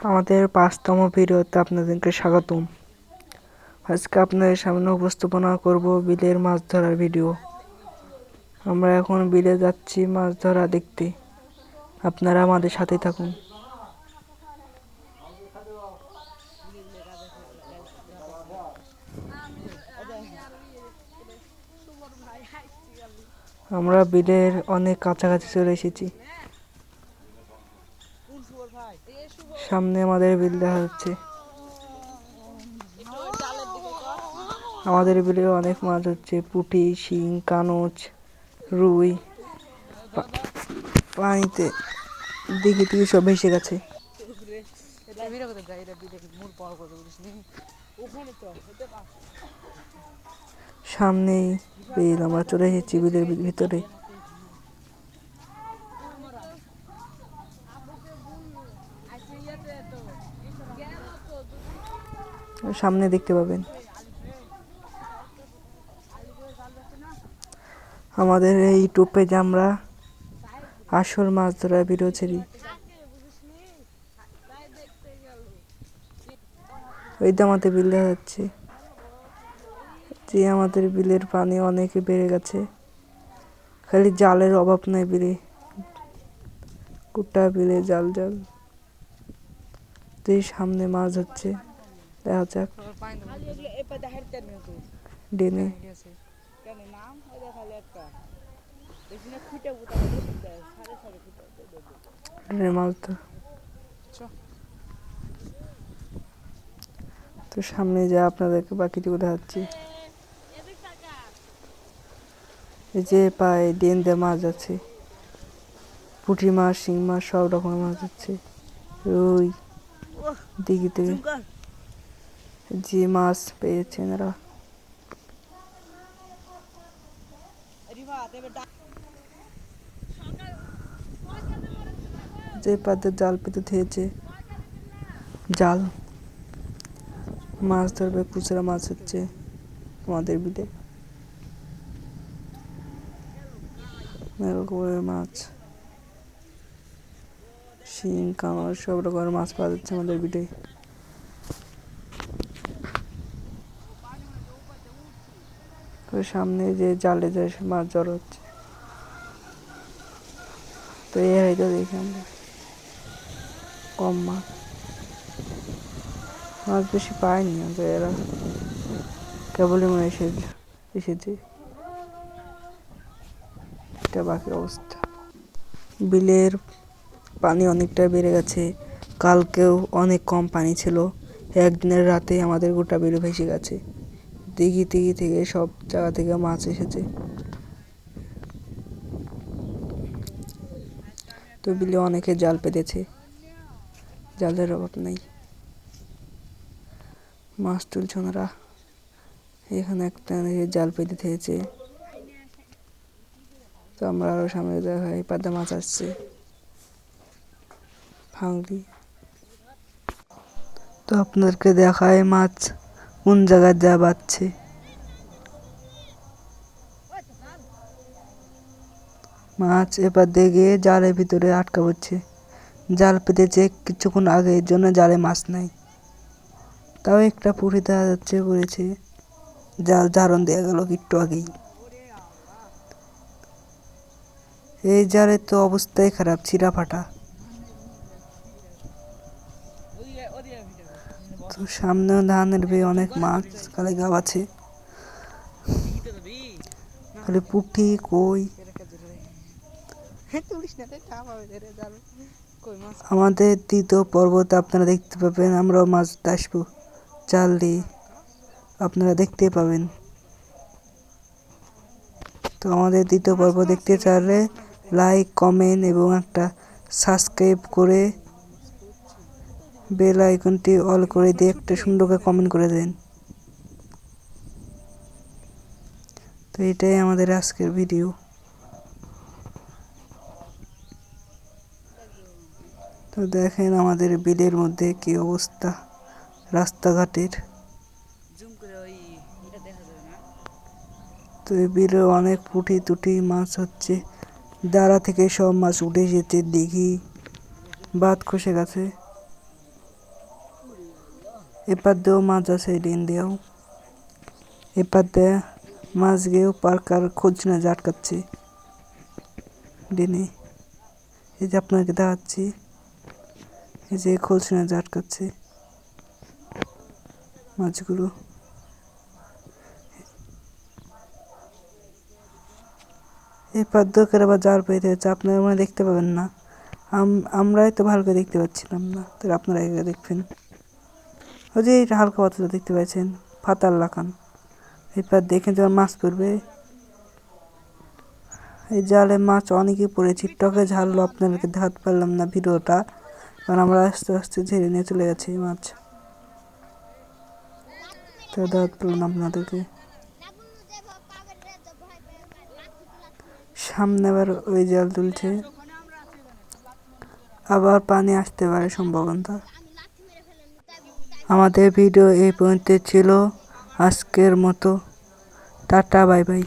আমাদের ৫তম ভিডিওতে আপনাদেরকে স্বাগতম। আজকে আপনাদের সামনে উপস্থাপনা করব বিলের মাছ ধরার ভিডিও। আমরা এখন বিলে যাচ্ছি মাছ ধরা দেখতে, আপনারা আমাদের সাথে থাকুন। আমরা বিলের অনেক কাছাকাছি চলে এসেছি। সামনে আমাদের বিল দেখা যাচ্ছে। আমাদের বিলে অনেক মাছ হচ্ছে, পুঁটি, শিং, কানচ, রুই। পানিতে দিকে দিকে সব ভেসে গেছে। সামনেই বিল, আমরা চলে এসেছি বিলের ভিতরে। সামনে দেখতে পাবেন আমাদের এই ইউটিউব পেজে আমরা আসল মাছ ধরার ভিডিও ছেড়ি। ওই তো আমাদের বিল দেখা যাচ্ছে যে আমাদের বিলের পানি অনেক বেড়ে গেছে, খালি জালের অভাব নাই বিলে, গোটা বিলে জাল জাল। এই সামনে মাছ হচ্ছে, দেখা যাক। ডেনে মাছ তো সামনে যা আপনাদেরকে বাকিটুকু দেখাচ্ছি। এই যে পায়ে ডেন দিয়ে মাছ আছে, পুঁটি মাছ, শিং মাছ, সব রকমের মাছ হচ্ছে। রুই দিঘি থেকে যে মাছ পেয়েছেন এরা। যে পাতে জাল পেতে থেয়েছে, জাল মাছ ধরবে, খুচরা মাছ হচ্ছে আমাদের বিলে। রকমের মাছ, শিং, কাঁকড়া, সব রকমের মাছ পাওয়া যাচ্ছে আমাদের বিলে। সামনে যে জালে যায় মাছ জড়ো হচ্ছে, তো এই তো দেখি আমরা কম মাছ বেশি পায়নি, এরা কেবলই মনে এসেছে। এটা বাকি অবস্থা। বিলের পানি অনেকটা বেড়ে গেছে, কালকেও অনেক কম পানি ছিল। একদিনের রাতে আমাদের গোটা বিল ভেসে গেছে। দিঘি দিঘি থেকে সব জায়গা থেকে মাছ এসেছে। তো বিলে অনেকে জাল পেতেছে, জালের অভাব নেই, মাছ তুলছে ওনারা। এখানে একটা জাল পেতে থেয়েছে, তো আমরা আরো সামনে দেখাই পাদা মাছ আসছে, ভাঙলি। তো আপনাদেরকে দেখায় মাছ কোন জায়গায় যা বাচ্ছে। মাছ এবার দেখে জালের ভিতরে আটকা পড়ছে, জাল পেতেছে কিছুক্ষণ আগে, এর জন্য জালে মাছ নাই। তাও একটা পুঁটি দেখা যাচ্ছে পড়েছে, জাল জারণ দেওয়া গেল একটু আগেই। এই জালের তো অবস্থাই খারাপ, ছিঁড়া ফাটা। তো সামনে ধানের বে অনেক মাছ, খালি গাব আছে, খালি পুঁটি কই। আমাদের দ্বিতীয় পর্বতে আপনারা দেখতে পাবেন আমরাও মাছ আসবো জাল দিয়ে, আপনারা দেখতে পাবেন। তো আমাদের দ্বিতীয় পর্ব দেখতে চাইলে লাইক, কমেন্ট এবং একটা সাবস্ক্রাইব করে বেল আইকনটি অল করে দিয়ে একটা সুন্দর করে কমেন্ট করে দেন। তো এটাই আমাদের আজকের ভিডিও। তো দেখেন আমাদের বিলের মধ্যে কি অবস্থা রাস্তাঘাটের। তো এই বিলে অনেক পুঁটি টুটি মাছ হচ্ছে, দাঁড়া থেকে সব মাছ উঠে যেতে, দিঘি বাঁধ খসে গেছে। এপার দিয়েও মাছ আছে ডিন দিয়েও। এপার দিয়ে মাছ গিয়েও পার্কার খোঁজ না আটকাচ্ছে ডিনে। এই যে আপনাকে দেখাচ্ছি, এই যে খোঁজ না আটকাচ্ছে মাছগুলো। এই পাদ্যকের আবার জাল পেতে হচ্ছে, আপনারা মানে দেখতে পাবেন না, আমরাই তো ভালো করে দেখতে পাচ্ছিলাম না, তো আপনারা এগুলো দেখবেন। ওই যে এটা হালকা পাতলা দেখতে পাচ্ছেন, ফাতার লাগান। এবার দেখেন যখন মাছ পড়বে, এই জালে মাছ অনেকই পড়েছে, টকে ঝাললো, আপনাদেরকে দেখাতে পারলাম না ভিডিওটা, কারণ আমরা আস্তে আস্তে ঝেড়ে নিয়ে চলে গেছি মাছ, তো দেখাতে পারলাম আপনাদেরকে। সামনে আবার ওই জাল তুলছে, আবার পানি আসতে পারে সম্ভাবনা। আমাদের ভিডিও এই পর্যন্ত ছিল আজকের মতো। Tata, bye bye.